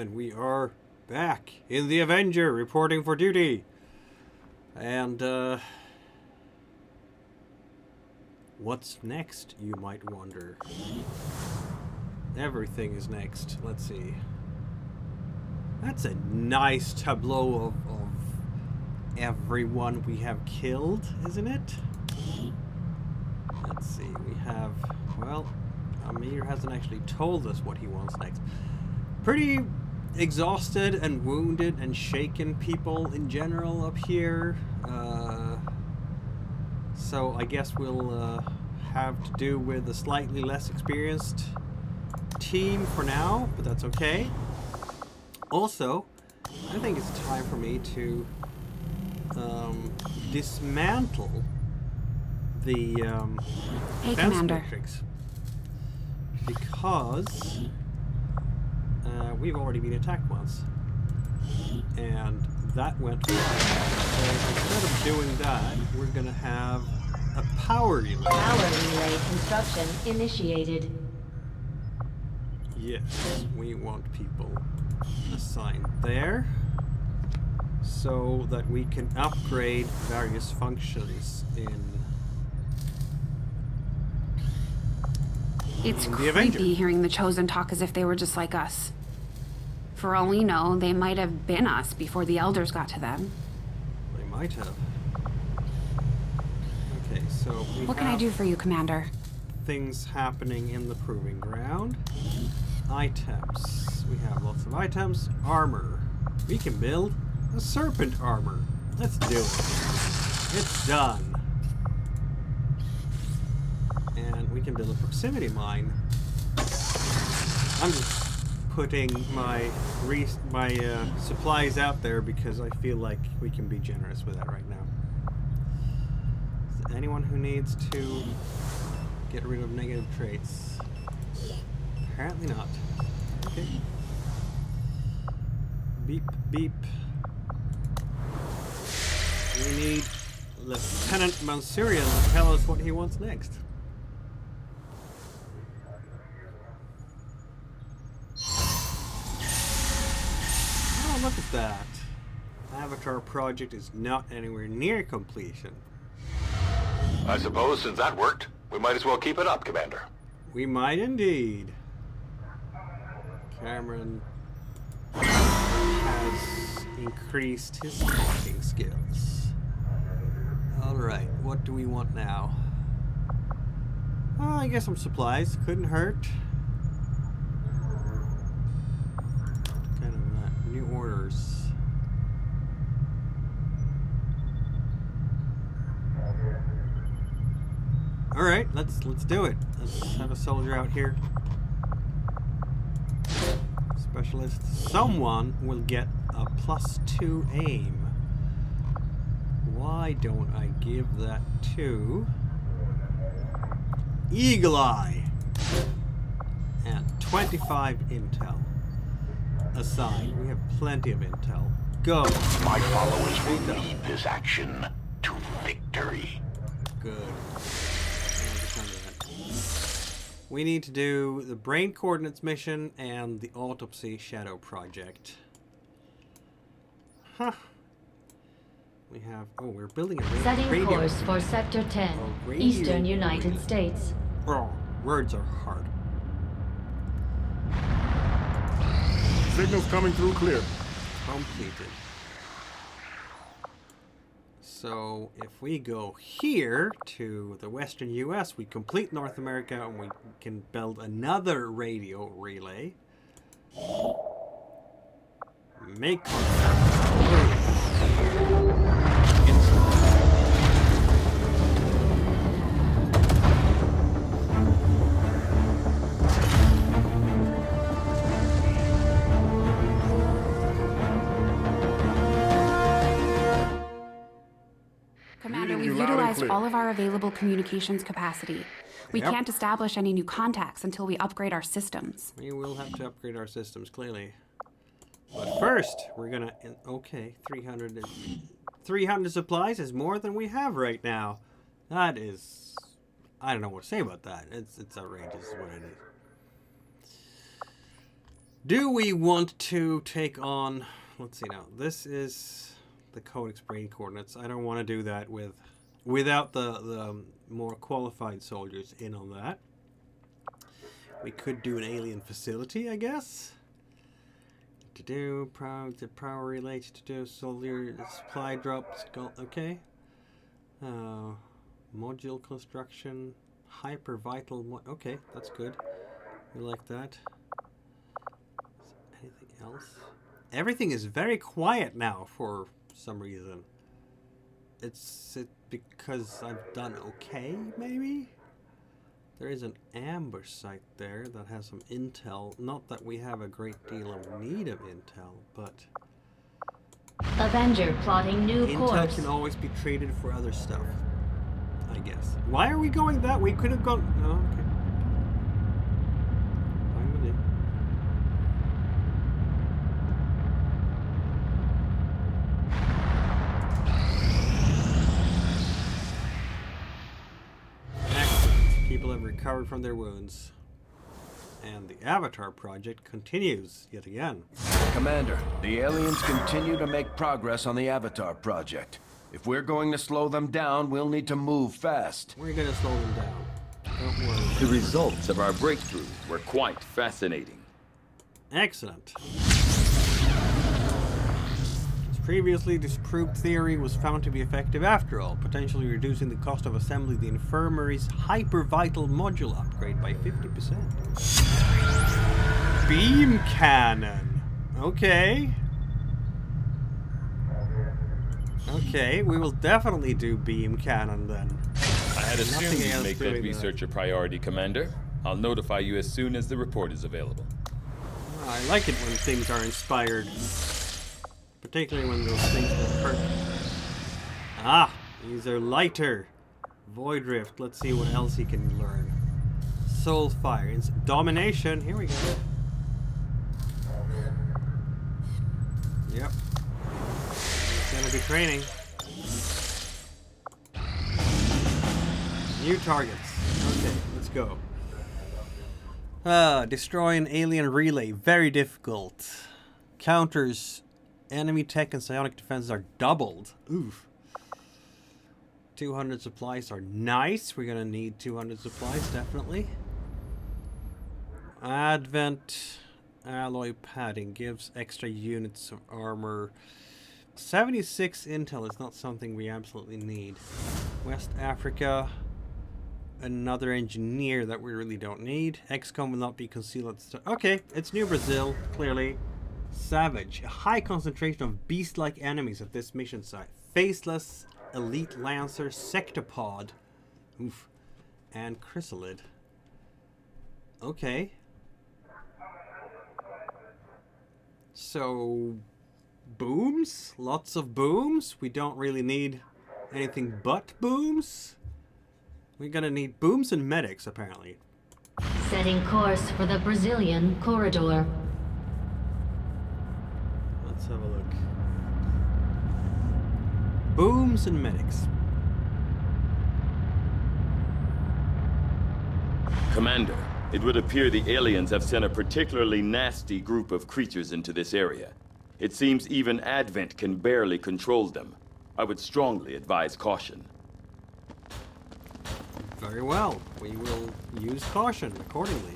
And we are back in the Avenger, reporting for duty. And, what's next, you might wonder? Everything is next. Let's see. That's a nice tableau of everyone we have killed, isn't it? Let's see. We have, well, Amir hasn't actually told us what he wants next. Pretty exhausted and wounded and shaken people in general up here. So I guess we'll have to do with a slightly less experienced team for now, but that's okay. Also, I think it's time for me to dismantle the hey, defense Commander. matrix, because we've already been attacked once, and that went wrong. So instead of doing that, we're gonna have a power relay. Power relay construction initiated. Yes, we want people assigned there so that we can upgrade various functions in It's the Avenger. creepy hearing the Chosen talk as if they were just like us. For all we know, they might have been us before the Elders got to them. They might have. Okay, so What can I do for you, Commander? things happening in the proving ground. Items. We have lots of items. Armor. We can build a Serpent Armor. Let's do it. It's done. And we can build a Proximity Mine. I'm just putting my supplies out there because I feel like we can be generous with that right now. Is there anyone who needs to get rid of negative traits? Apparently not. Okay. Beep, beep. We need Lieutenant Mansurian to tell us what he wants next. Oh, look at that. Avatar project is not anywhere near completion. I suppose since that worked, we might as well keep it up, Commander. We might indeed. Cameron has increased his talking skills. Alright, what do we want now? Well, I guess some supplies. Couldn't hurt. Kind of new orders. Alright, let's do it. Let's have a soldier out here. Specialist. Someone will get a +2 aim. Why don't I give that to Eagle Eye? And 25 intel. Assigned. We have plenty of intel. Go. My followers will lead this action to victory. Good. We need to do the Brain Coordinates mission and the Autopsy Shadow Project. Huh. We have... Oh, we're building a Setting radio. course for Sector 10, radio Eastern United relay. States. Oh, words are hard. Signals coming through clear. Completed. So if we go here to the Western US, we complete North America and we can build another radio relay. Make contact. Commander, Reading we've you loud and utilized clear. all of our available communications capacity. We Yep. can't establish any new contacts until we upgrade our systems. We will have to upgrade our systems, clearly. But first, we're gonna... Okay, 300 supplies is more than we have right now. That is... I don't know what to say about that. It's outrageous is what it is. Do we want to take on... Let's see now. This is the Codex Brain Coordinates. I don't want to do that without the more qualified soldiers in on that. We could do an alien facility, I guess. To do the power related to do soldier supply drops. Okay. Module construction, hyper vital. Okay, that's good. We like that. Anything else? Everything is very quiet now for some reason. It's because I've done okay, maybe? There is an ambush site there that has some intel. Not that we have a great deal of need of intel, but... Avenger plotting new Intel course. can always be traded for other stuff, I guess. Why are we going that? We could have gone... Oh, okay. Fine with it. Excellent. People have recovered from their wounds. And the Avatar project continues yet again. Commander, the aliens continue to make progress on the Avatar project. If we're going to slow them down, we'll need to move fast. We're gonna slow them down. Don't worry. The results of our breakthrough were quite fascinating. Excellent. As previously disproved theory was found to be effective after all, potentially reducing the cost of assembling the infirmary's hyper-vital module upgrade by 50%. Beam cannon. Okay. Okay, we will definitely do beam cannon then. I had assumed Nothing you'd else make that doing that. research a priority, Commander. I'll notify you as soon as the report is available. I like it when things are inspired. Particularly when those things will hurt. Ah, these are lighter. Void Rift. Let's see what else he can learn. Soulfire. Domination. Here we go. Yep. It's gonna be training. New targets. Okay, let's go. Destroy an alien relay. Very difficult. Counters. Enemy tech and psionic defenses are doubled. Oof. 200 supplies are nice. We're gonna need 200 supplies, definitely. Advent alloy padding gives extra units of armor. 76 intel is not something we absolutely need. West Africa. Another engineer that we really don't need. XCOM will not be concealed. Okay, it's New Brazil, clearly. Savage. A high concentration of beast-like enemies at this mission site. Faceless, elite lancer, sectopod. Oof. And chrysalid. Okay. So, booms? Lots of booms? We don't really need anything but booms? We're gonna need booms and medics, apparently. Setting course for the Brazilian corridor. Let's have a look. Booms and medics. Commander, it would appear the aliens have sent a particularly nasty group of creatures into this area. It seems even Advent can barely control them. I would strongly advise caution. Very well. We will use caution accordingly.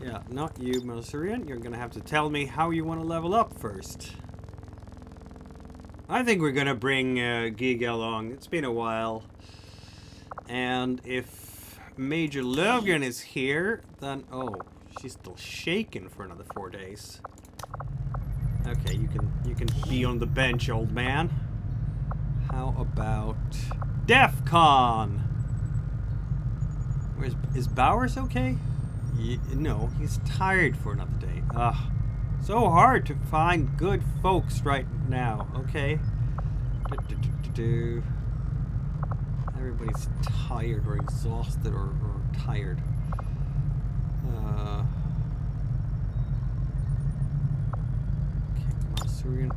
Yeah, not you, Melsurian. You're gonna have to tell me how you want to level up first. I think we're gonna bring Giga along. It's been a while. And if Major Logan is here, then... Oh, she's still shaken for another 4 days. Okay, you can be on the bench, old man. How about DEFCON? Is Bowers okay? No, he's tired for another day. Ugh. So hard to find good folks right now, okay? Everybody's tired or exhausted or tired. Okay, Masurian.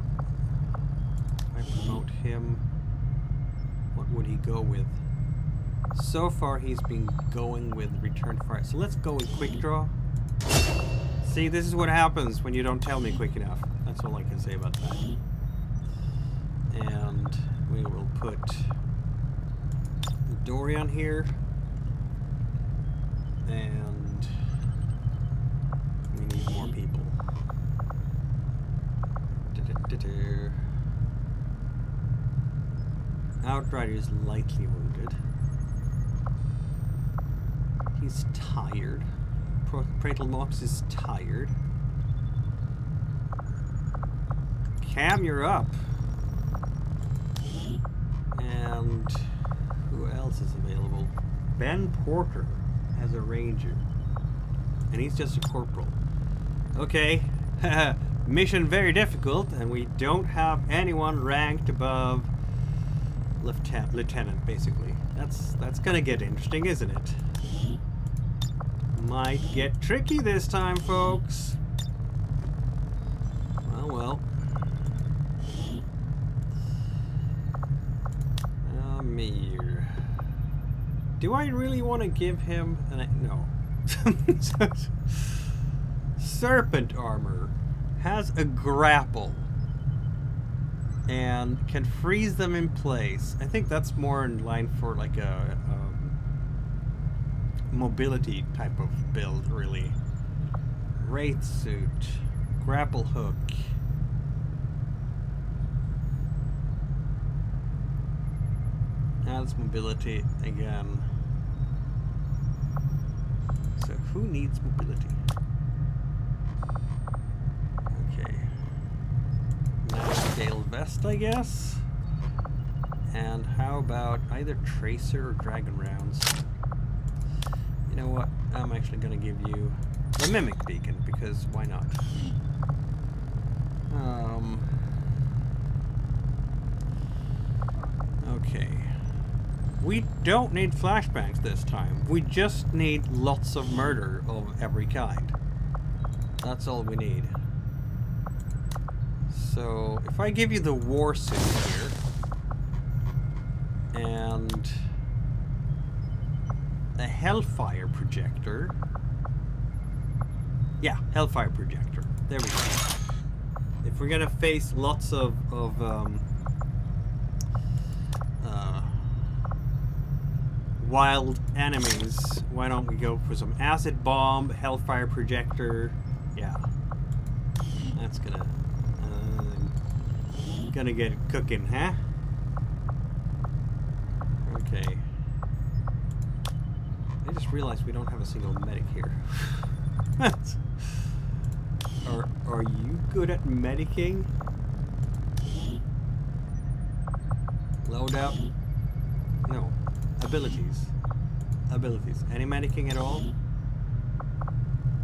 If I promote him, what would he go with? So far he's been going with return fire. So let's go with quick draw. See, this is what happens when you don't tell me quick enough. That's all I can say about that. And we will put Dorian here. And we need more people. Outrider is lightly wounded. He's tired. Praetal Mox is tired. Cam, you're up. And who else is available? Ben Porter as a ranger. And he's just a corporal. Okay. Mission very difficult, and we don't have anyone ranked above lieutenant, basically. That's gonna get interesting, isn't it? Might get tricky this time, folks. Well. Amir. Do I really want to give him no. Serpent Armor has a grapple and can freeze them in place. I think that's more in line for like a mobility type of build, really. Wraith suit, grapple hook. Adds mobility again. So who needs mobility? Okay. Now scale vest, I guess. And how about either tracer or dragon rounds? You know what? I'm actually gonna give you the mimic beacon because why not? Okay. We don't need flashbangs this time. We just need lots of murder of every kind. That's all we need. So, if I give you the war suit here, and a Hellfire projector. Yeah, Hellfire projector. There we go. If we're gonna face lots of wild enemies, why don't we go for some acid bomb, Hellfire projector? Yeah, that's gonna get cooking, huh? Okay. I just realized we don't have a single medic here. Are you good at medicing? Loadout? No. Abilities. Abilities. Any medicing at all?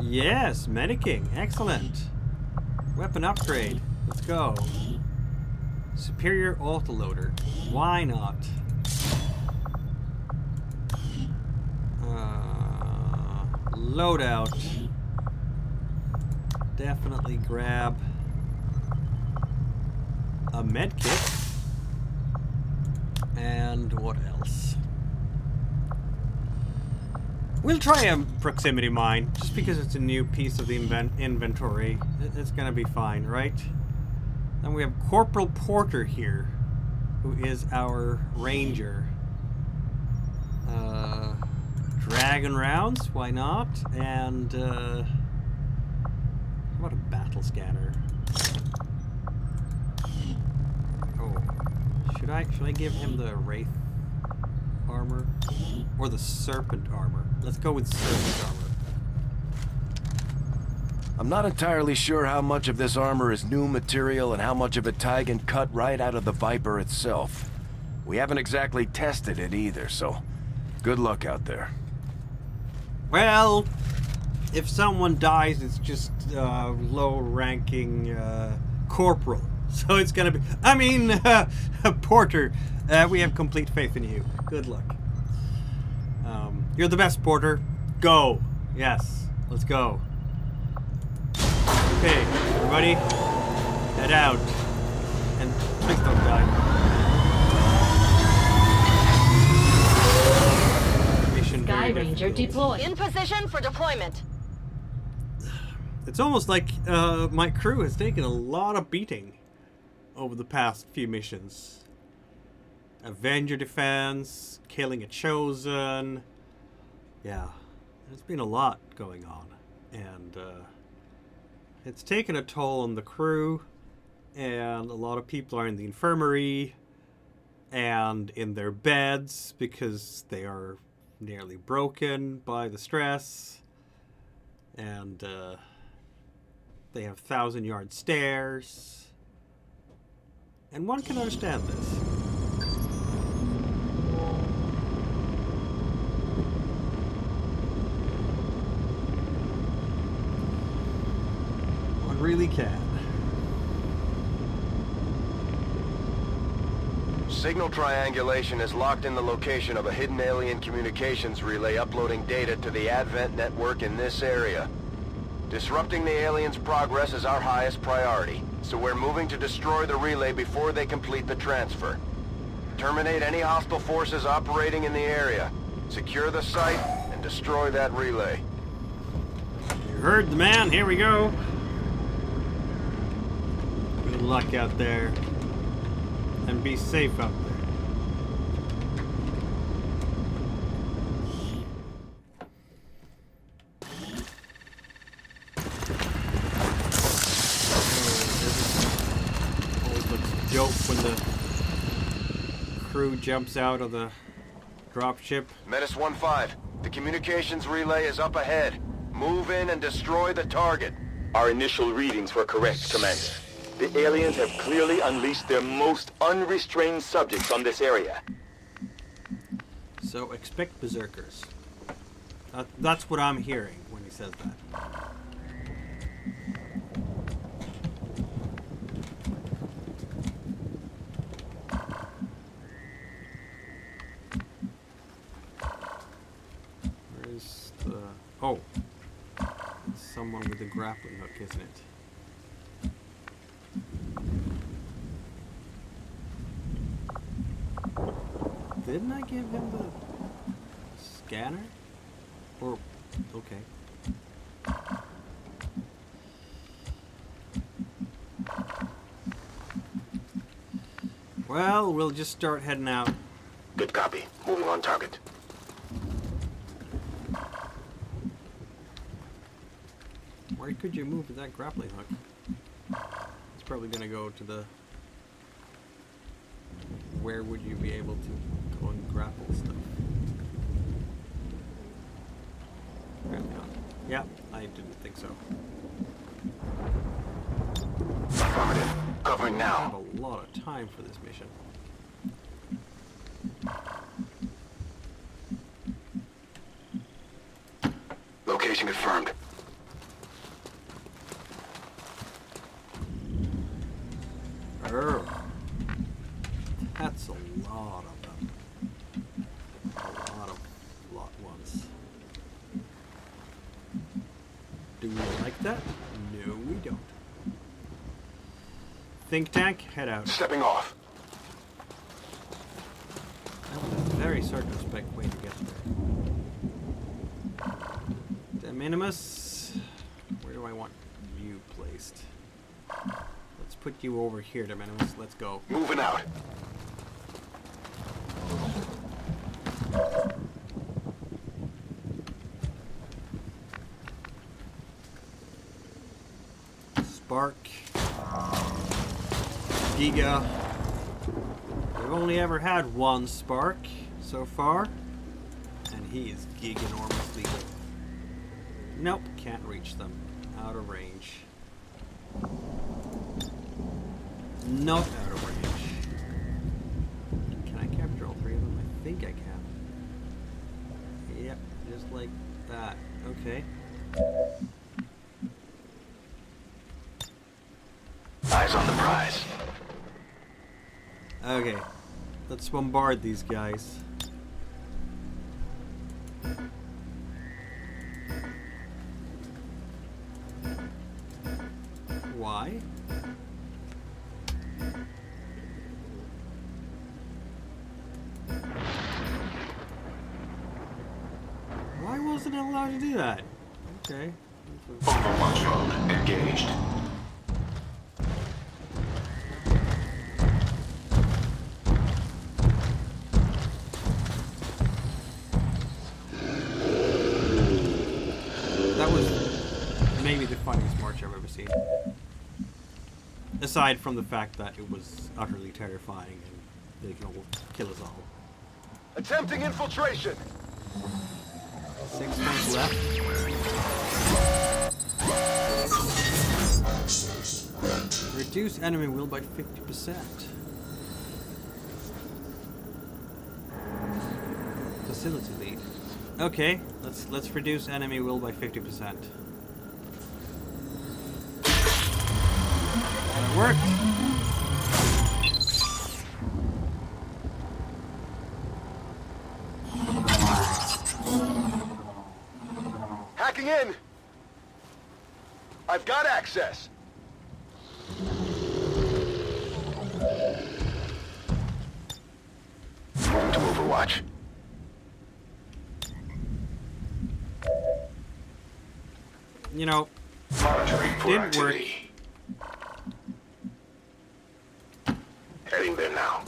Yes, medicing. Excellent. Weapon upgrade. Let's go. Superior autoloader. Why not? Loadout. Definitely grab a medkit. And what else? We'll try a proximity mine, just because it's a new piece of the inventory. It's gonna be fine, right? Then we have Corporal Porter here, who is our ranger. Dragon rounds, why not? And how about a battle scanner? Oh, should I give him the Wraith armor or the Serpent armor? Let's go with Serpent armor. I'm not entirely sure how much of this armor is new material and how much of it Tygan cut right out of the Viper itself. We haven't exactly tested it either, so good luck out there. Well, if someone dies, it's just low-ranking corporal. So it's gonna be... I mean, Porter, we have complete faith in you. Good luck. You're the best, Porter. Go. Yes, let's go. Okay, everybody, head out. And please don't die. Mission Sky very Ranger difficult. deployed. In position for deployment. It's almost like my crew has taken a lot of beating over the past few missions. Avenger defense, killing a chosen. Yeah, there's been a lot going on. And it's taken a toll on the crew. And a lot of people are in the infirmary and in their beds because they are nearly broken by the stress. And they have 1,000-yard stairs. And one can understand this. One really can. Signal triangulation has locked in the location of a hidden alien communications relay uploading data to the Advent network in this area. Disrupting the aliens' progress is our highest priority, so we're moving to destroy the relay before they complete the transfer. Terminate any hostile forces operating in the area. Secure the site and destroy that relay. You heard the man, here we go. Good luck out there. And be safe out there. Always looks dope when the crew jumps out of the dropship. Menace 1-5, the communications relay is up ahead. Move in and destroy the target. Our initial readings were correct, Commander. The aliens have clearly unleashed their most unrestrained subjects on this area. So expect berserkers. That's what I'm hearing when he says that. Where's the... Oh. It's someone with a grappling hook, isn't it? Didn't I give him the scanner? Or, okay. Well, we'll just start heading out. Good copy. Moving on target. Where could you move with that grappling hook? It's probably gonna go to the... Where would you be able to go and grapple stuff? Apparently not. Yeah, I didn't think so. Affirmative. Covering I have now. a lot of time for this mission. Location confirmed. That's a lot of them. A lot of lot ones. Do we like that? No, we don't. Think tank, head out. Stepping off. That was a very circumspect way to get there. De minimis. Where do I want you placed? Let's put you over here, de minimis. Let's go. Moving out. Spark. Giga. We've only ever had one Spark so far, and he is giganormously good. Nope, can't reach them. Out of range. Not out of range. Can I capture all three of them? I think I can. Yep, just like that. Okay. Eyes on the prize. Okay. Let's bombard these guys. Why? Why wasn't I allowed to do that? Okay, Overwatch mode engaged. That was maybe the funniest march I've ever seen. Aside from the fact that it was utterly terrifying and they can all kill us all. Attempting infiltration. 6 points left. Reduce enemy will by 50%. Facility lead. Okay, let's reduce enemy will by 50%. That worked. Hacking in. I've got access. Moving to Overwatch. You know, Monitoring for didn't work. activity. Heading there now.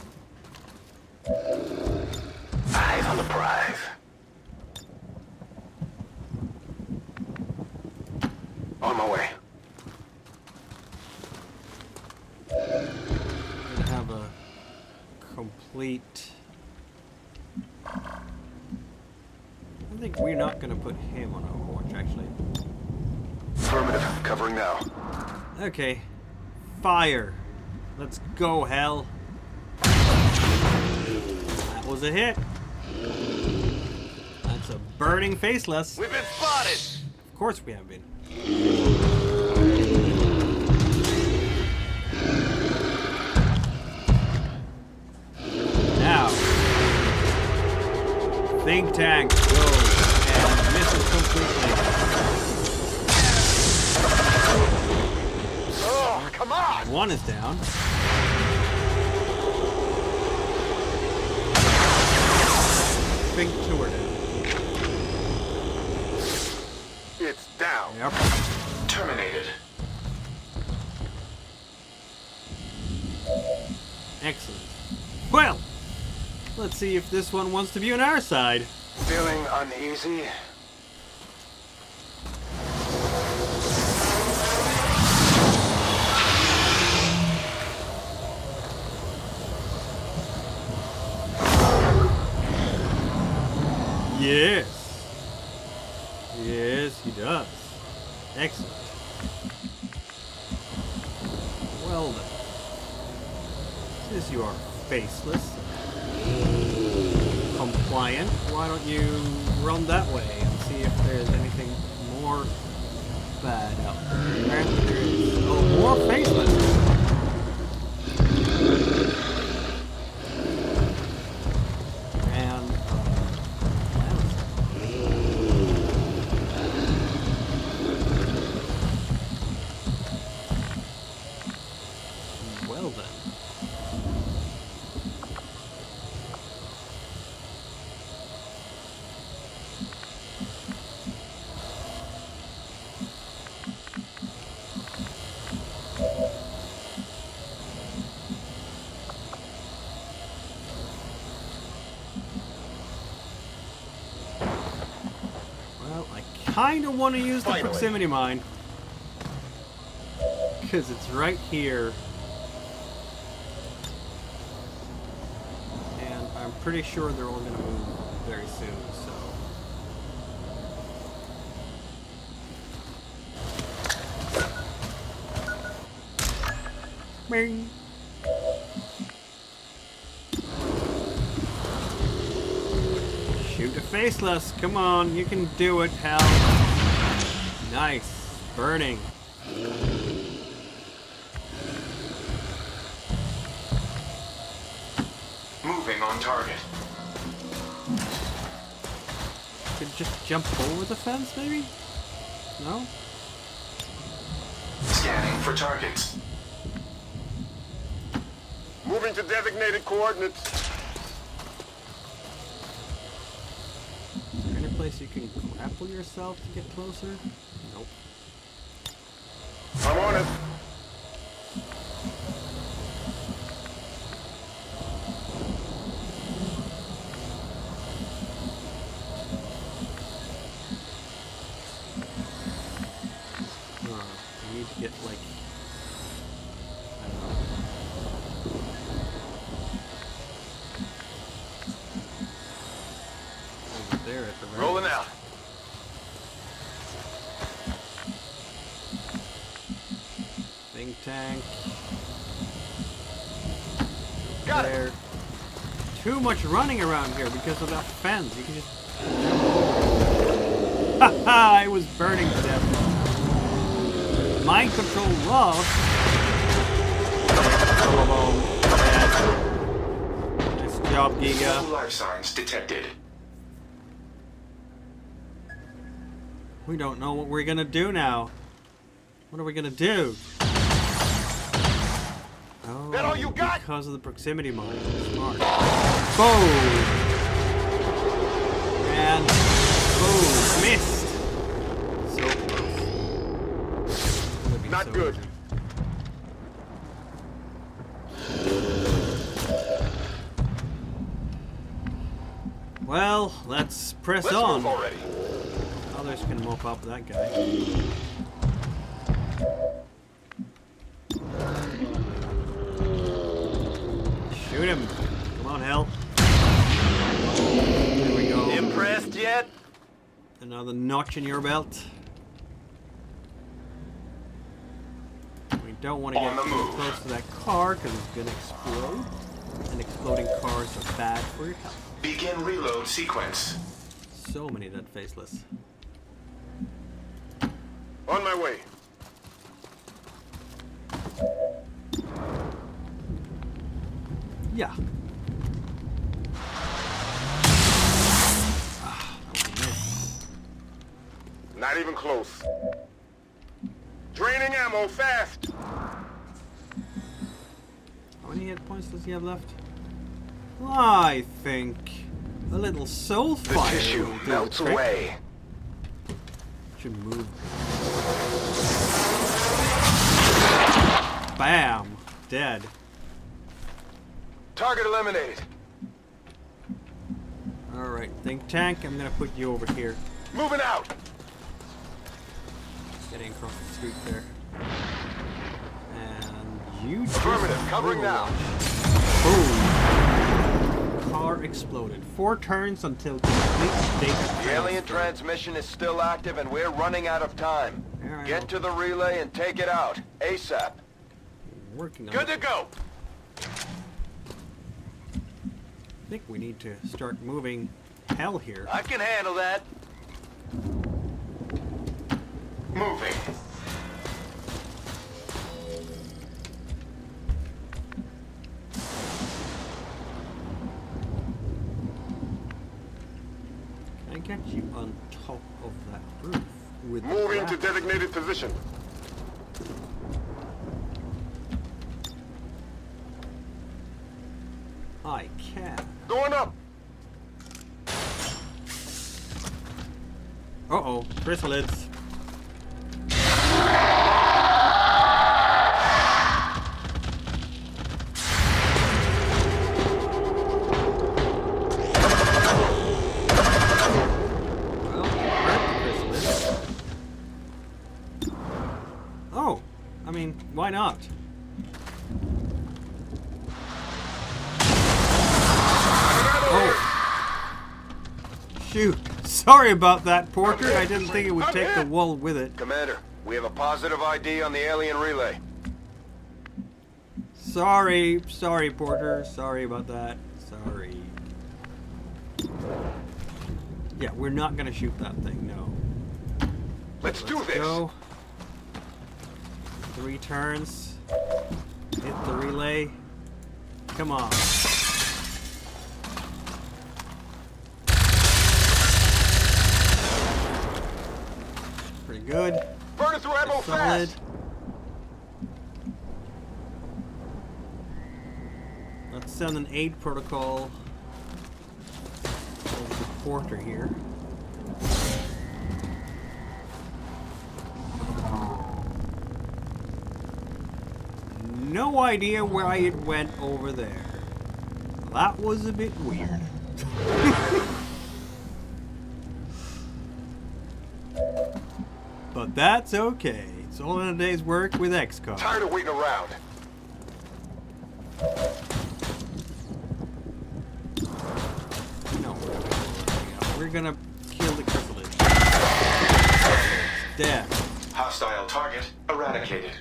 Eyes on the prize. On my way. We have a complete. I think we're not going to put him on Overwatch, actually. Affirmative. Covering now. Okay. Fire. Let's go, hell. That was a hit. That's a burning faceless. We've been spotted. Of course we have been. Now. Think tank goes and misses completely. Oh, come on! One is down. Think two are down. It's down. Yep. Terminated. Excellent. Well, let's see if this one wants to be on our side. Feeling uneasy? Yes. Yes, he does. Excellent. Well then. Since you are faceless, compliant, why don't you run that way and see if there's anything more bad out there. Apparently there is. Oh, more faceless. And, well then. Well, I kind of want to use the proximity mine. Because it's right here. And I'm pretty sure they're all going to move very soon, so. Bing. Shoot a faceless. Come on, you can do it, hell. Nice. Burning. Moving on target. Could just jump over the fence, maybe? No? Scanning for targets. Moving to designated coordinates. Is there any place you can grapple yourself to get closer? Nope. like, I don't know. Over there at the very Rolling least. out. Think tank. Got it. There. Too much running around here because of that fence. You can just. Haha! I was burning to death. Mind control lost. Nice job, No Giga. life signs detected. We don't know what we're gonna do now. What are we gonna do? Oh, That all you got? because of the proximity mine. Smart. Boom! And boom! Missed! So close. It's gonna be Not so good. easy. Well, let's press Let's on. move already. Others can mop up that guy. Shoot him. Come on, hell. There we go. Impressed yet? Another notch in your belt. We don't want to On get the too move. close to that car because it's going to explode. And exploding cars are bad for your health. Begin reload sequence. So many dead faceless. On my way. Yeah. Ah, that was a miss. Not even close. Draining ammo fast. How many hit points does he have left? I think a little soul The fire tissue will do the melts trick. away. Should move. Bam! Dead. Target eliminated. Alright, think tank, I'm gonna put you over here. Moving out. Getting across the street there. And you just Affirmative, covering now. Boom! Car exploded. 4 turns until complete data. The alien transfer. transmission is still active and we're running out of time. Yeah, I know. Get to the relay and take it out. ASAP. Working on Good it. to go. I think we need to start moving hell here. I can handle that. Moving. Can I get you on top of that roof? With the Moving to grapple? designated position. I can. Going up. Uh-oh, chrysalids. Well, hurt the chrysalids. Oh, I mean, why not? Oh. Shoot. Sorry about that, Porter. I didn't think it would take the wall with it. Commander, we have a positive ID on the alien relay. Sorry, Porter. Sorry about that. Sorry. Yeah, we're not gonna shoot that thing, no. Let's do this. Go. 3 turns. Hit the relay. Come on. Pretty good. Burning through ammo Solid. fast. Let's send an aid protocol over to Porter here. No idea why it went over there. That was a bit weird. But that's okay. It's all in a day's work with XCOM. Tired of waiting around. No, we're gonna kill the cartilage. It's dead. Hostile target eradicated.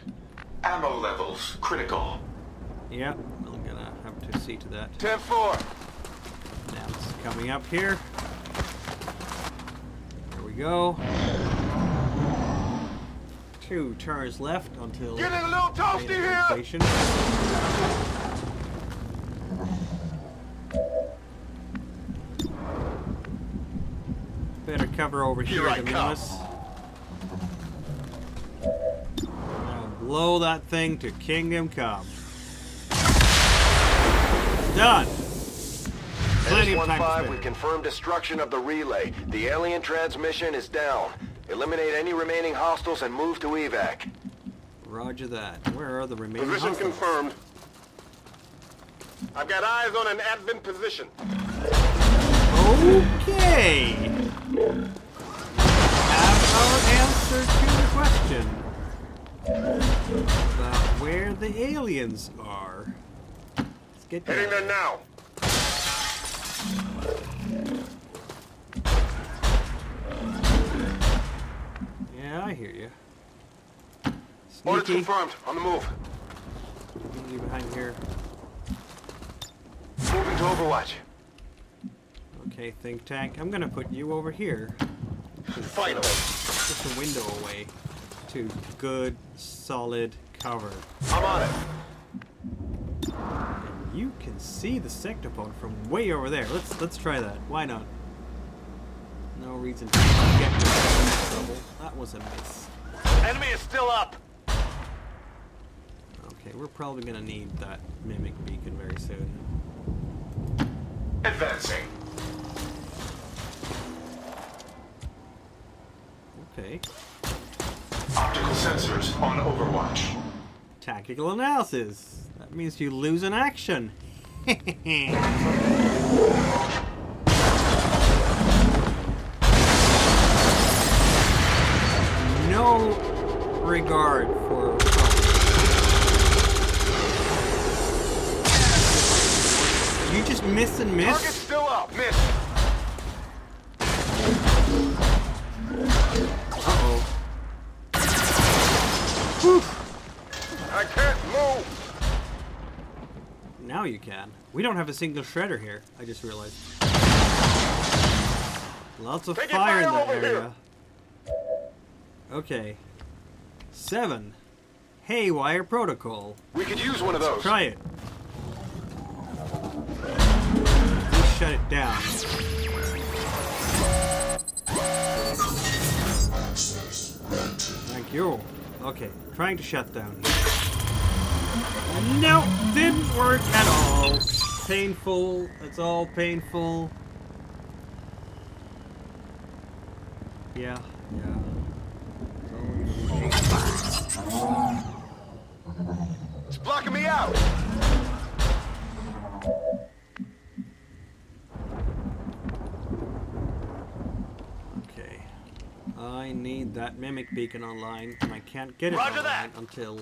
Ammo levels critical. Yep, I'm gonna have to see to that. 10-4. Now it's coming up here. There we go. 2 turns left until Getting a little toasty here. station. Better cover over here, I to be come. honest. Now blow that thing to Kingdom Come. Done. Plenty of time to S-15, spare. we confirmed destruction of the relay. The alien transmission is down. Eliminate any remaining hostiles and move to evac. Roger that. Where are the remaining Position hostiles? confirmed. I've got eyes on an advent position. Okay. Have our answer to the question about where the aliens are. Let's get Heading there now. Yeah, I hear you. Orders Sneaky. confirmed. On the move. Sneaky behind here. Moving to Overwatch. Okay, think tank. I'm gonna put you over here. Finally. Just a window away to good, solid cover. I'm on it. And you can see the sectopod from way over there. Let's try that. Why not? No reason to get in trouble. That was a miss. Enemy is still up. Okay, we're probably gonna need that mimic beacon very soon. Advancing. Okay. Optical sensors on Overwatch. Tactical analysis. That means you lose an action. No regard for you just miss and Target's miss. still up. Miss. Uh-oh. Whew. I can't move. Now you can. We don't have a single shredder here. I just realized. Lots of Taking fire in fire that over area. here. Okay. 7. Haywire protocol. We could use one of those. Try it. Please shut it down. Thank you. Okay, trying to shut down. No, didn't work at all. Painful. It's all painful. Yeah. It's blocking me out. Okay. I need that mimic beacon online, and I can't get it Roger online that. until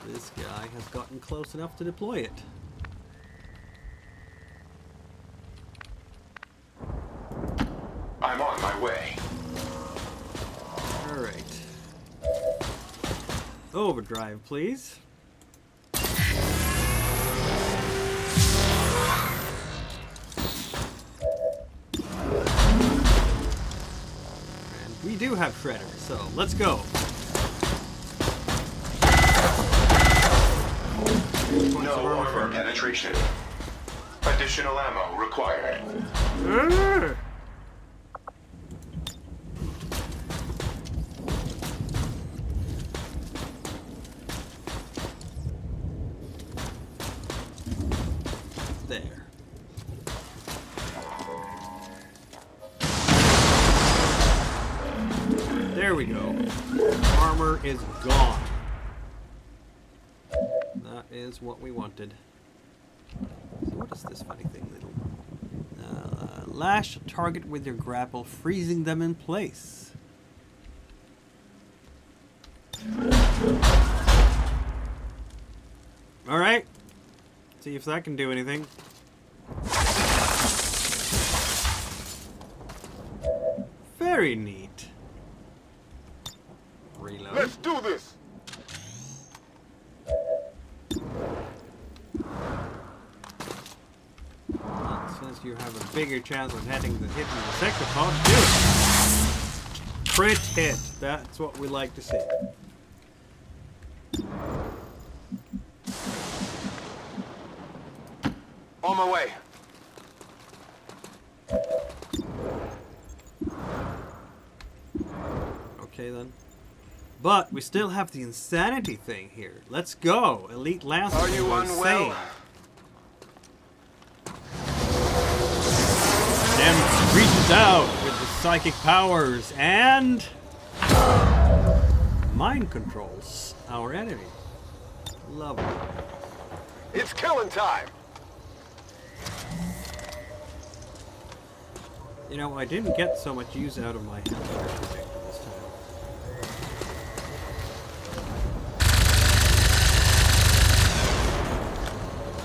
this guy has gotten close enough to deploy it. I'm on my way. Alright. Overdrive, please. And we do have Shredder, so let's go. No armor penetration. Additional ammo required. There. There we go. Armor is gone. That is what we wanted. So what is this funny thing, little? Lash a target with your grapple, freezing them in place. See if that can do anything. Very neat. Reload. Let's do this! Since you have a bigger chance of hitting the sector pod, do it. Crit hit. That's what we like to see. On my way. Okay then. But we still have the insanity thing here. Let's go. Elite Lancer. Are you unwell? Them reaches out with the psychic powers and mind controls our enemy. Lovely. It's killing time! You know, I didn't get so much use out of my Hellfire projector this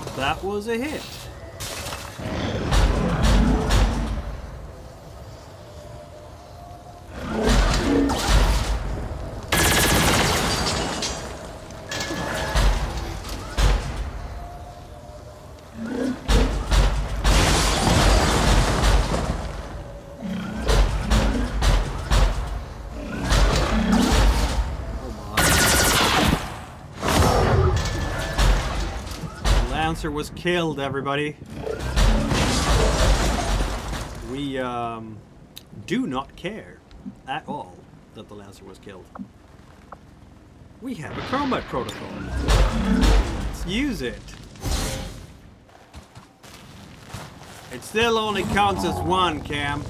time. That was a hit. Lancer was killed, everybody. We do not care at all that the Lancer was killed. We have a combat protocol. Let's use it. It still only counts as one, Cam.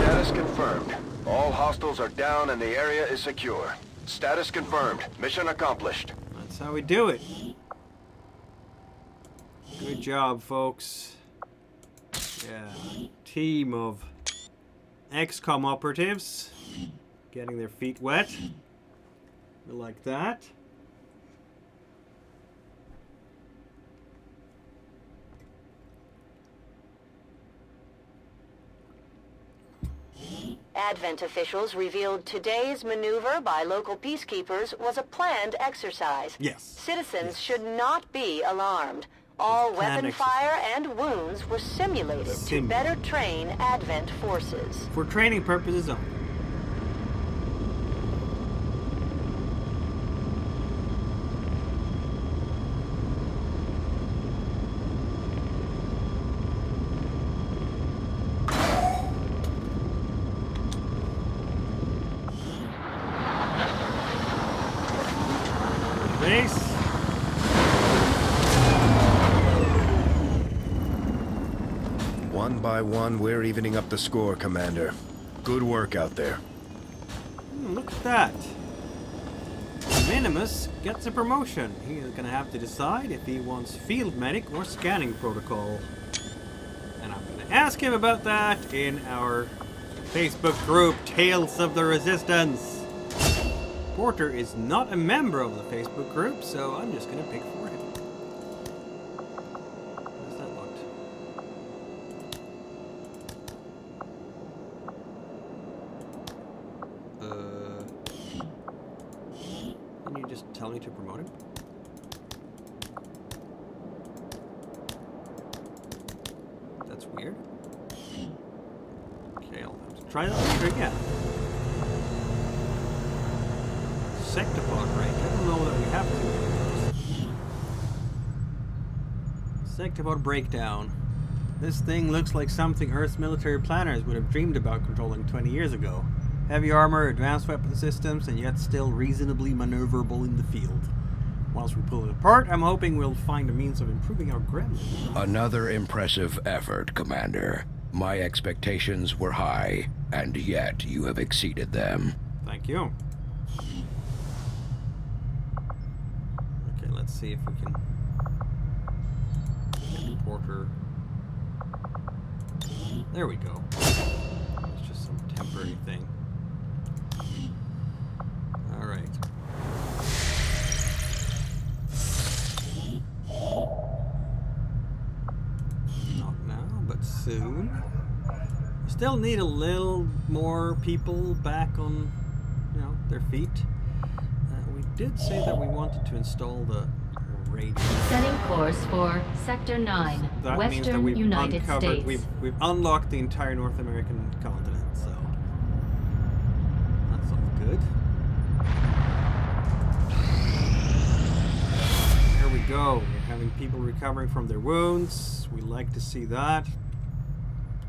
Status confirmed. All hostiles are down and the area is secure. Status confirmed. Mission accomplished. That's how we do it. Good job, folks. Yeah. Team of XCOM operatives getting their feet wet. We like that. Advent officials revealed today's maneuver by local peacekeepers was a planned exercise. Yes. Citizens should not be alarmed. All weapon fire and wounds were simulated to better train Advent forces. For training purposes only. Base. One by one, we're evening up the score, Commander. Good work out there. Look at that. Minimus gets a promotion. He is going to have to decide if he wants field medic or scanning protocol. And I'm going to ask him about that in our Facebook group, Tales of the Resistance. Porter is not a member of the Facebook group, so I'm just going to pick for him. How's that looked? Can you just tell me to promote him? That's weird. Okay, I'll have to try that later again. Sectopod break. I don't know that we have to. Sectopod breakdown. This thing looks like something Earth's military planners would have dreamed about controlling 20 years ago. Heavy armor, advanced weapon systems, and yet still reasonably maneuverable in the field. Once we pull it apart, I'm hoping we'll find a means of improving our gremlins. Another impressive effort, Commander. My expectations were high, and yet you have exceeded them. Thank you. Okay, let's see if we can get Porter. There we go. It's just some temporary thing. Alright. Not now, but soon. Still need a little more people back on, you know, their feet. We did say that we wanted to install the radio. Setting course for Sector 9, That means that Western we've United States. We've unlocked the entire North American continent, so that's all good. There we go. We're having people recovering from their wounds. We like to see that.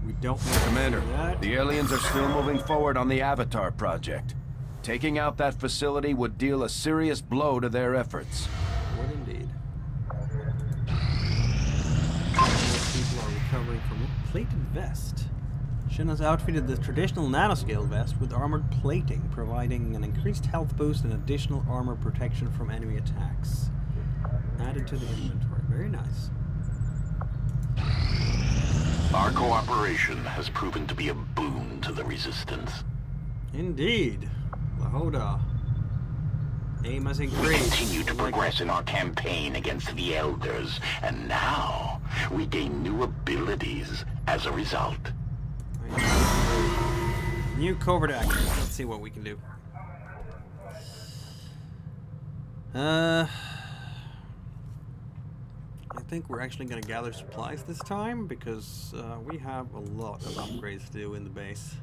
We don't need Commander, to see that. the aliens are still moving forward on the Avatar project. Taking out that facility would deal a serious blow to their efforts. Would indeed. People are recovering from a plated vest. Shin has outfitted the traditional nanoscale vest with armored plating, providing an increased health boost and additional armor protection from enemy attacks. Added to the inventory. Very nice. Our cooperation has proven to be a boon to the Resistance. Indeed. Lahoda. Aim has We increased. continue to progress in our campaign against the Elders, and now we gain new abilities as a result. New covert action. Let's see what we can do. I think we're actually going to gather supplies this time because we have a lot of upgrades to do in the base.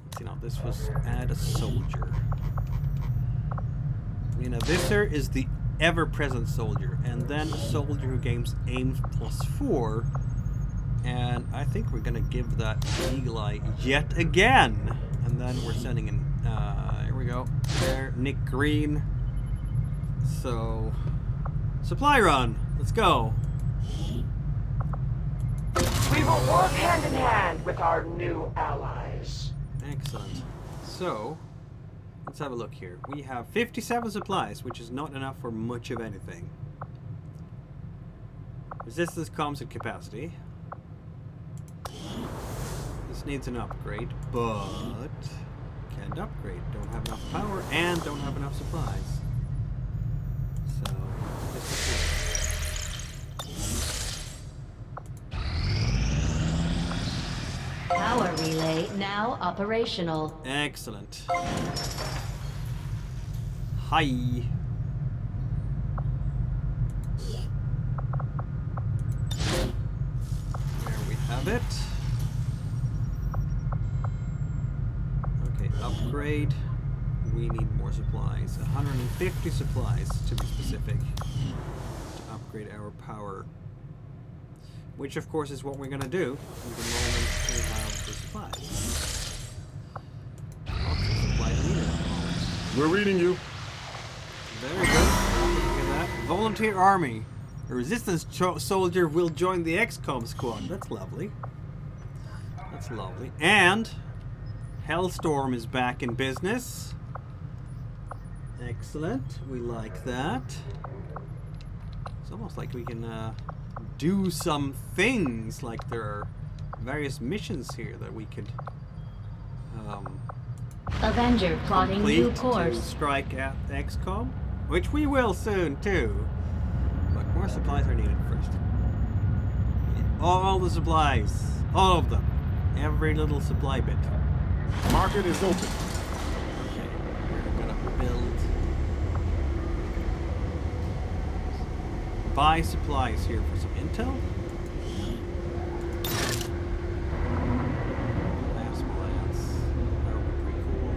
Let's see now, this was add a soldier. You know, this here is the ever-present soldier, and then a soldier who gains aim +4, and I think we're going to give that Eagle Eye yet again. And then we're sending in, here we go, there, Nick Green. So, supply run. Let's go. We will work hand in hand with our new allies. Excellent. So, let's have a look here. We have 57 supplies, which is not enough for much of anything. Resistance comes at capacity. This needs an upgrade, but can't upgrade. Don't have enough power and don't have enough supplies. So, this is it. Power relay now operational. Excellent. Hi. There we have it. Okay, upgrade. We need more supplies. 150 supplies to be specific. To upgrade our power. Which of course is what we're gonna do in the moment we have the supplies. Lots of supplies needed at the moment. We're reading you. Very good. Look at that. Volunteer army. A resistance soldier will join the XCOM squad. That's lovely. That's lovely. And Hellstorm is back in business. Excellent. We like that. It's almost like we can do some things. Like there are various missions here that we could Avenger plotting new course. to strike at XCOM, which we will soon too. But more supplies are needed first. We need all the supplies, all of them, every little supply bit. Market is open. Okay, we're gonna build, buy supplies here for some intel. Mass plants. That would be pretty cool.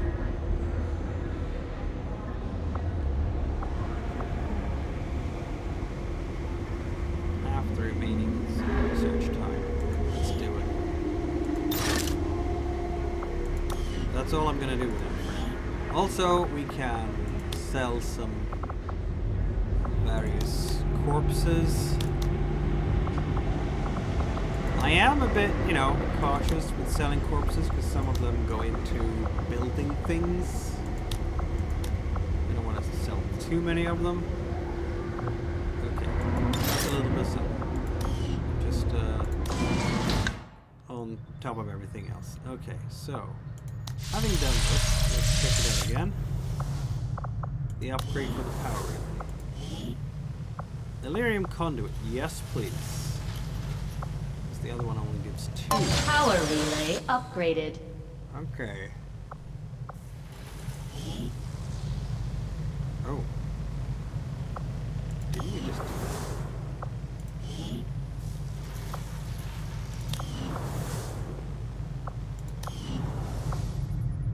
Half the remaining research time. Let's do it. That's all I'm gonna do with it. Also, we can sell some various corpses. I am a bit, you know, cautious with selling corpses because some of them go into building things. I don't want to sell too many of them. Okay, that's a little bit of something. Just, oh on top of everything else. Okay, so having done this, let's check it out again. The upgrade for the power relay. Delirium conduit, yes please. Because the other one only gives 2. Power relay upgraded. Okay. Oh. Didn't we just do that?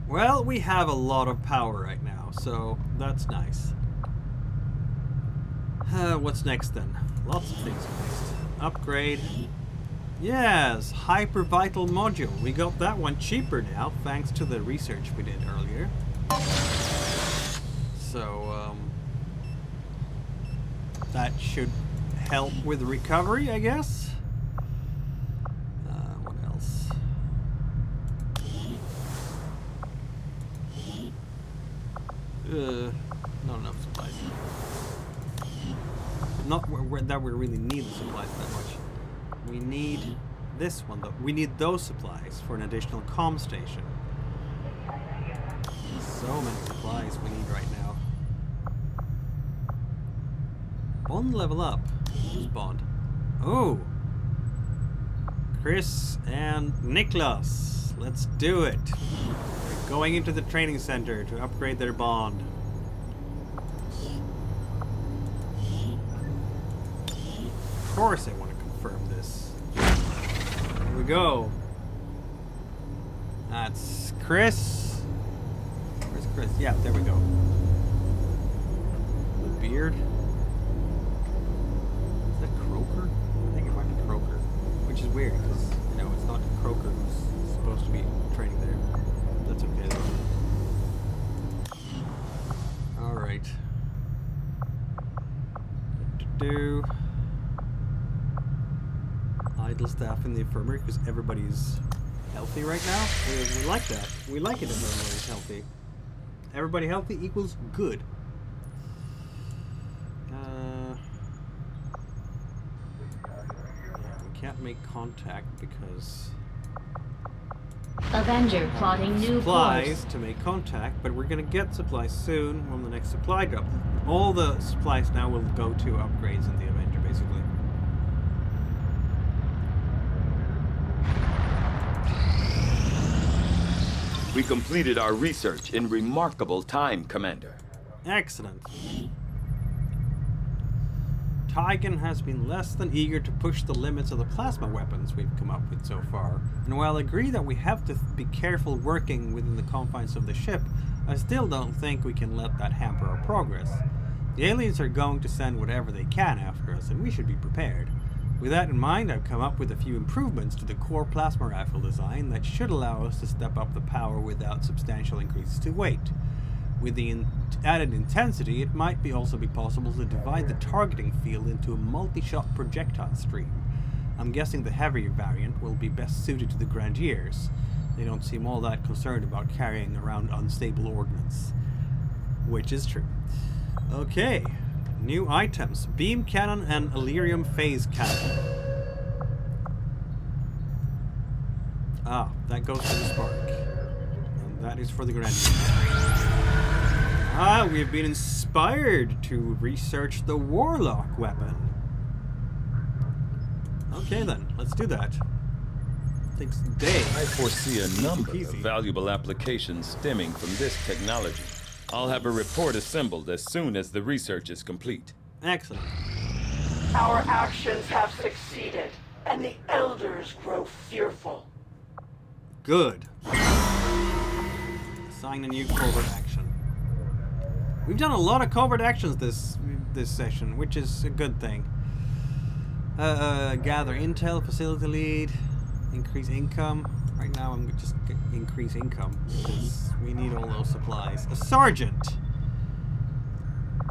Well, we have a lot of power right now, so that's nice. What's next then? Lots of things next. Upgrade. Yes, Hyper Vital Module. We got that one cheaper now, thanks to the research we did earlier. So, that should help with recovery, I guess. What else? Not enough supplies. Not that we really need the supplies that much. We need this one though. We need those supplies for an additional comm station. So many supplies we need right now. Bond level up. Who's Bond? Oh! Chris and Niklas. Let's do it. They're going into the training center to upgrade their bond. Of course I want to confirm this. Here we go. That's Chris. Where's Chris? Yeah, there we go. The beard. Is that Croker? I think it might be Croker. Which is weird because, you know, it's not Croker who's supposed to be training there. That's okay though. Alright. Do idle staff in the infirmary because everybody's healthy right now. We like that. We like it if everybody's healthy. Everybody healthy equals good. Yeah, we can't make contact because Avenger plotting new supplies course. to make contact, but we're gonna get supplies soon on the next supply drop. All the supplies now will go to upgrades in the Avenger, basically. We completed our research in remarkable time, Commander. Excellent. Tygan has been less than eager to push the limits of the plasma weapons we've come up with so far, and while I agree that we have to be careful working within the confines of the ship, I still don't think we can let that hamper our progress. The aliens are going to send whatever they can after us, and we should be prepared. With that in mind, I've come up with a few improvements to the core plasma rifle design that should allow us to step up the power without substantial increases to weight. With the added intensity, it might also be possible to divide the targeting field into a multi-shot projectile stream. I'm guessing the heavier variant will be best suited to the Grandiers. They don't seem all that concerned about carrying around unstable ordnance. Which is true. Okay. New items. Beam cannon and Illyrium phase cannon. Ah, that goes to the spark. And that is for the Grandiers. Ah, we have been inspired to research the Warlock weapon. Okay then, let's do that. Takes days. I foresee a number of valuable applications stemming from this technology. I'll have a report assembled as soon as the research is complete. Excellent. Our actions have succeeded, and the Elders grow fearful. Good. Assign a new covert action. We've done a lot of covert actions this session, which is a good thing. Gather intel, facility lead, increase income. Right now I'm just increase income because we need all those supplies. A sergeant!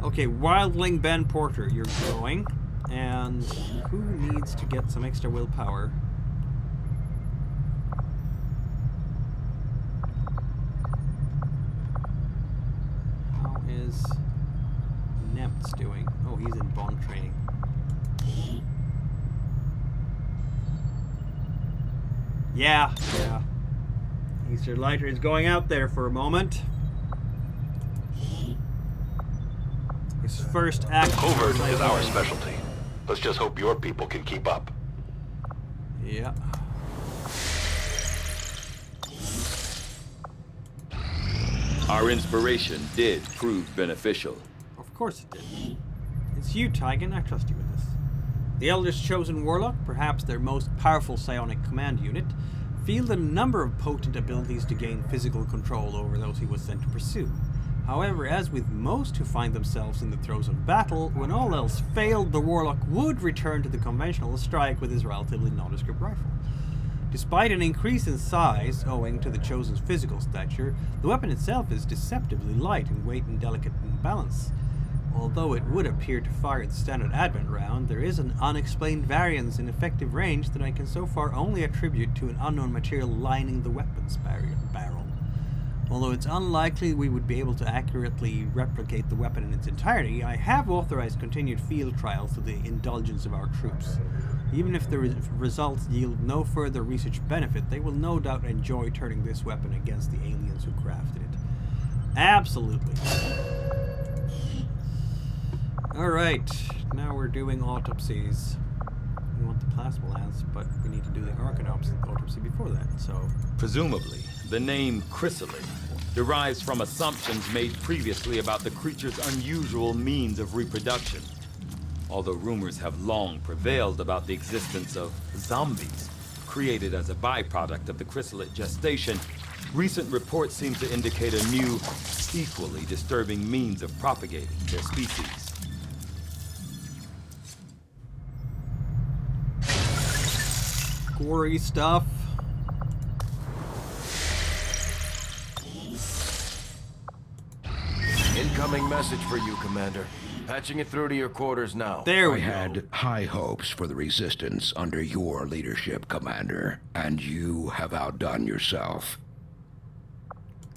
Okay, Wildling Ben Porter, you're going. And who needs to get some extra willpower? How is Nemts doing? Oh, he's in bond training. Yeah. Easter Lighter is going out there for a moment. His first act. Covert is our specialty. Let's just hope your people can keep up. Yeah. Our inspiration did prove beneficial. Of course it did. It's you, Tygan. I trust you with this. The Elder's chosen warlock, perhaps their most powerful psionic command unit, fielded a number of potent abilities to gain physical control over those he was sent to pursue. However, as with most who find themselves in the throes of battle, when all else failed, the warlock would return to the conventional strike with his relatively nondescript rifle. Despite an increase in size, owing to the chosen's physical stature, the weapon itself is deceptively light in weight and delicate in balance. Although it would appear to fire the standard Advent round, there is an unexplained variance in effective range that I can so far only attribute to an unknown material lining the weapon's barrel. Although it's unlikely we would be able to accurately replicate the weapon in its entirety, I have authorized continued field trials to the indulgence of our troops. Even if the results yield no further research benefit, they will no doubt enjoy turning this weapon against the aliens who crafted it. Absolutely. Alright, now we're doing autopsies. We want the plasma lance, but we need to do the Arcan autopsy before that, so... Presumably, the name chrysalid derives from assumptions made previously about the creature's unusual means of reproduction. Although rumors have long prevailed about the existence of zombies created as a byproduct of the chrysalid gestation, recent reports seem to indicate a new, equally disturbing means of propagating their species. Gory stuff. Incoming message for you, Commander. Patching it through to your quarters now. There we I go. had high hopes for the Resistance under your leadership, Commander, and you have outdone yourself.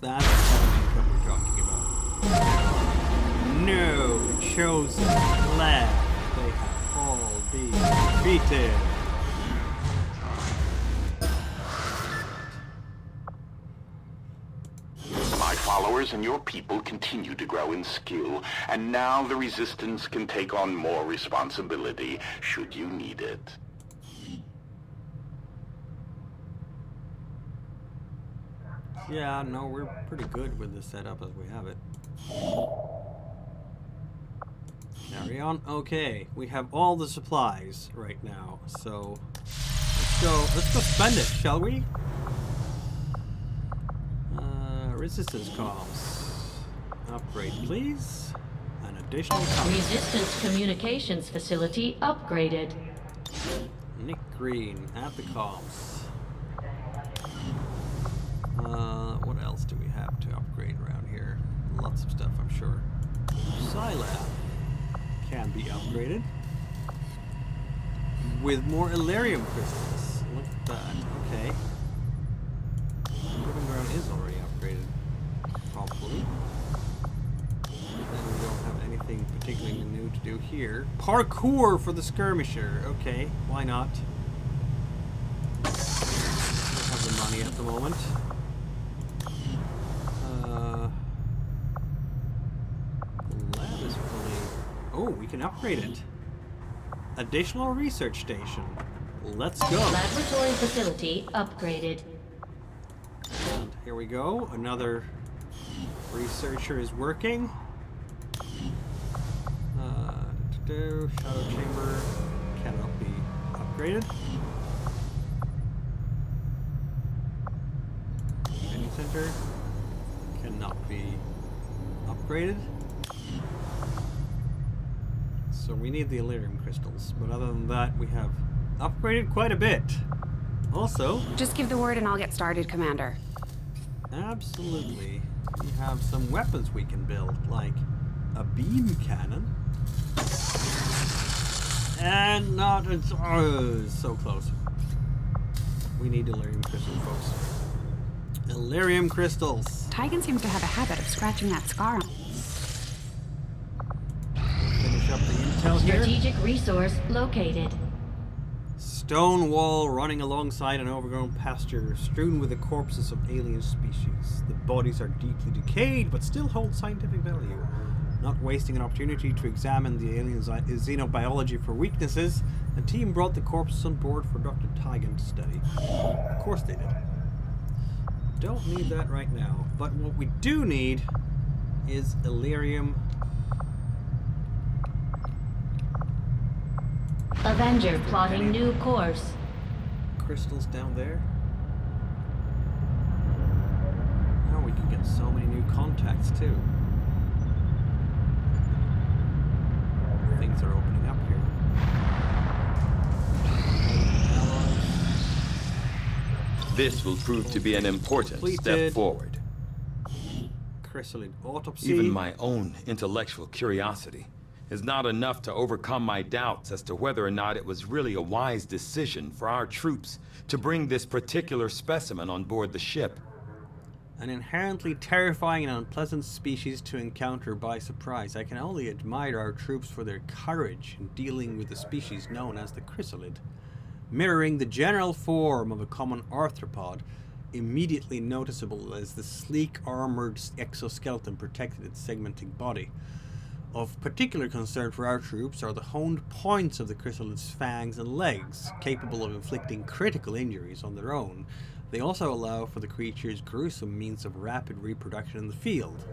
That's what we're talking about. No, chosen left. They have all been defeated. My followers and your people continue to grow in skill, and now the Resistance can take on more responsibility should you need it. Yeah, no, we're pretty good with the setup as we have it. Carry on. Okay, we have all the supplies right now, so let's go spend it, shall we? Resistance comms. Upgrade, please. An additional comms. Resistance communications facility upgraded. Nick Green at the comms. What else do we have to upgrade around here? Lots of stuff, I'm sure. Scilab can be upgraded with more Illarium crystals. Look at that. Okay. Proving ground is already upgraded. Probably. Then we don't have anything particularly new to do here. Parkour for the skirmisher. Okay, why not? Don't have the money at the moment. The lab is fully... Oh, we can upgrade it. Additional research station. Let's go. Laboratory facility upgraded. And here we go. Another researcher is working. Shadow chamber cannot be upgraded. Training center cannot be upgraded. So we need the Illarium crystals. But other than that, we have upgraded quite a bit. Also, Just give the word and I'll get started, Commander. absolutely, we have some weapons we can build, like a beam cannon. And not so close. We need Illarium crystals, folks. Illarium crystals. Tygan seems to have a habit of scratching that scar. Finish up the intel here. Strategic resource located. stone wall running alongside an overgrown pasture strewn with the corpses of alien species. The bodies are deeply decayed but still hold scientific value. Not wasting an opportunity to examine the aliens' xenobiology for weaknesses, the team brought the corpses on board for Dr. Tigan to study. Of course they did. Don't need that right now, but what we do need is Illyrium. Avenger plotting new course. Crystals down there. Now we can get so many new contacts too. Things are opening up here. This will prove to be an important step forward. Chrysalid autopsy. Even my own intellectual curiosity is not enough to overcome my doubts as to whether or not it was really a wise decision for our troops to bring this particular specimen on board the ship. An inherently terrifying and unpleasant species to encounter by surprise. I can only admire our troops for their courage in dealing with the species known as the chrysalid. Mirroring the general form of a common arthropod, immediately noticeable as the sleek armored exoskeleton protected its segmenting body. Of particular concern for our troops are the honed points of the chrysalid's fangs and legs, capable of inflicting critical injuries on their own. They also allow for the creature's gruesome means of rapid reproduction in the field.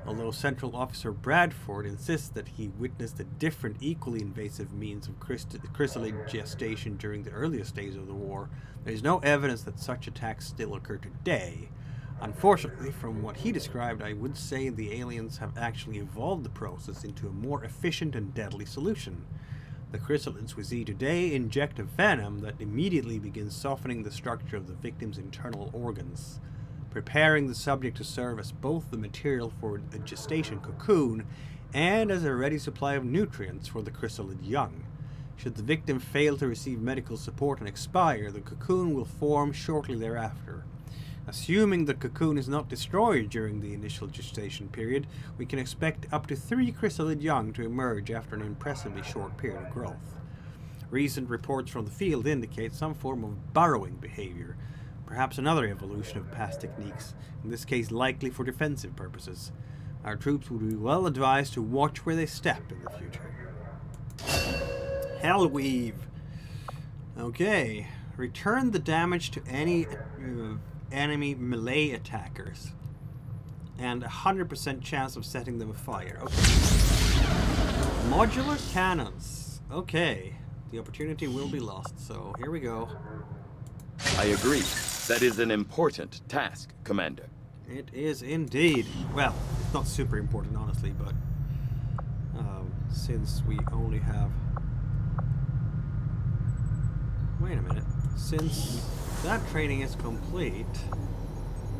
Although Central Officer Bradford insists that he witnessed a different, equally invasive means of chrysalid gestation during the earliest days of the war, there is no evidence that such attacks still occur today. Unfortunately, from what he described, I would say the aliens have actually evolved the process into a more efficient and deadly solution. The chrysalids we see today inject a venom that immediately begins softening the structure of the victim's internal organs, preparing the subject to serve as both the material for a gestation cocoon and as a ready supply of nutrients for the chrysalid young. Should the victim fail to receive medical support and expire, the cocoon will form shortly thereafter. Assuming the cocoon is not destroyed during the initial gestation period, we can expect up to 3 chrysalid young to emerge after an impressively short period of growth. Recent reports from the field indicate some form of burrowing behavior, perhaps another evolution of past techniques, in this case likely for defensive purposes. Our troops would be well advised to watch where they step in the future. Hellweave. Okay. Return the damage to any enemy melee attackers. And 100% chance of setting them afire. Okay. Modular cannons. Okay. The opportunity will be lost, so here we go. I agree. That is an important task, Commander. It is indeed. Well, it's not super important, honestly, but since we only have... Wait a minute. Since that training is complete...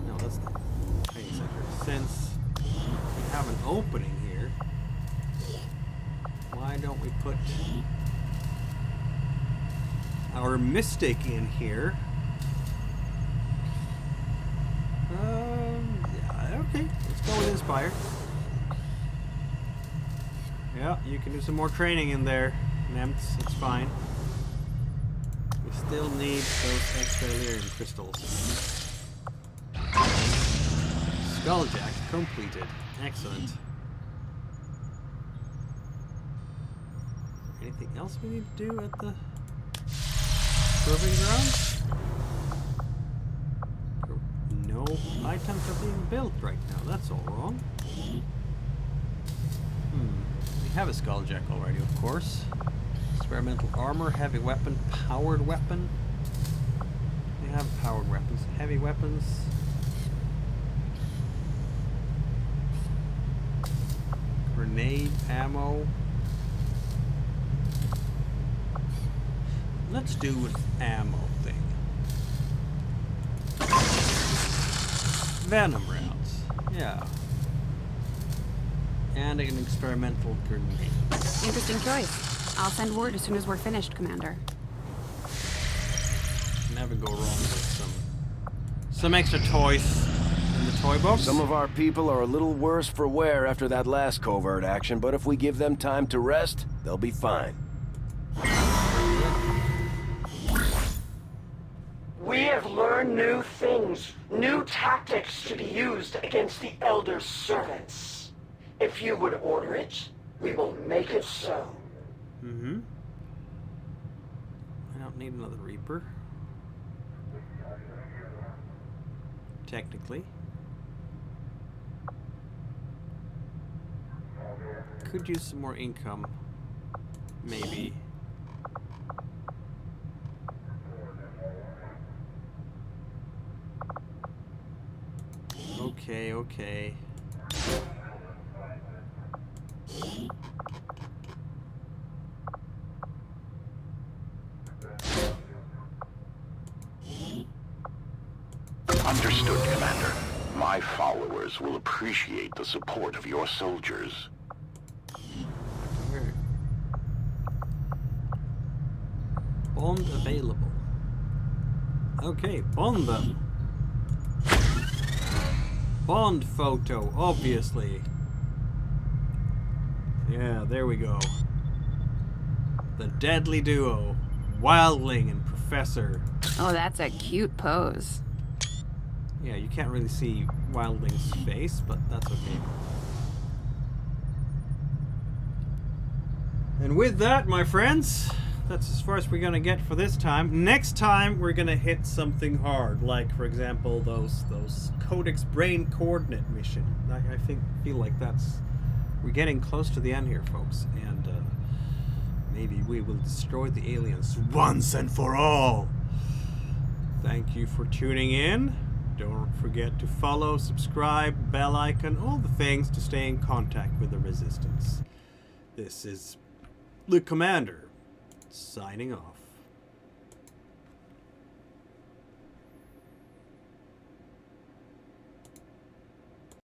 No, that's the training sector. Since we have an opening here, why don't we put our mystic in here? Yeah, okay. Let's go with Inspire. Yeah, you can do some more training in there, Nemts. It's fine. We still need those extra Illyrium crystals. Skulljack completed. Excellent. Anything else we need to do at the proving ground? No items are being built right now. That's all wrong. We have a Skulljack already, of course. Experimental armor, heavy weapon, powered weapon. We have powered weapons, heavy weapons. Grenade ammo. Let's do an ammo thing. Venom rounds. Yeah. And an experimental grenade. Interesting choice. I'll send word as soon as we're finished, Commander. Never go wrong with some extra toys in the toy box. Some of our people are a little worse for wear after that last covert action, but if we give them time to rest, they'll be fine. learn new things, new tactics to be used against the Elder's servants. If you would order it, we will make it so. Mm-hmm. I don't need another Reaper. Technically. Could use some more income. Maybe. Okay, okay. Understood, Commander. My followers will appreciate the support of your soldiers. Bond available. Okay, bond them. Bond photo, obviously. Yeah, there we go. The deadly duo, Wildling and Professor. Oh, that's a cute pose. Yeah, you can't really see Wildling's face, but that's okay. And with that, my friends, that's as far as we're gonna get for this time. Next time, we're gonna hit something hard, like, for example, those Codex Brain Coordinate mission. I feel like we're getting close to the end here, folks, and maybe we will destroy the aliens once and for all. Thank you for tuning in. Don't forget to follow, subscribe, bell icon, all the things to stay in contact with the Resistance. This is the Commander, signing off.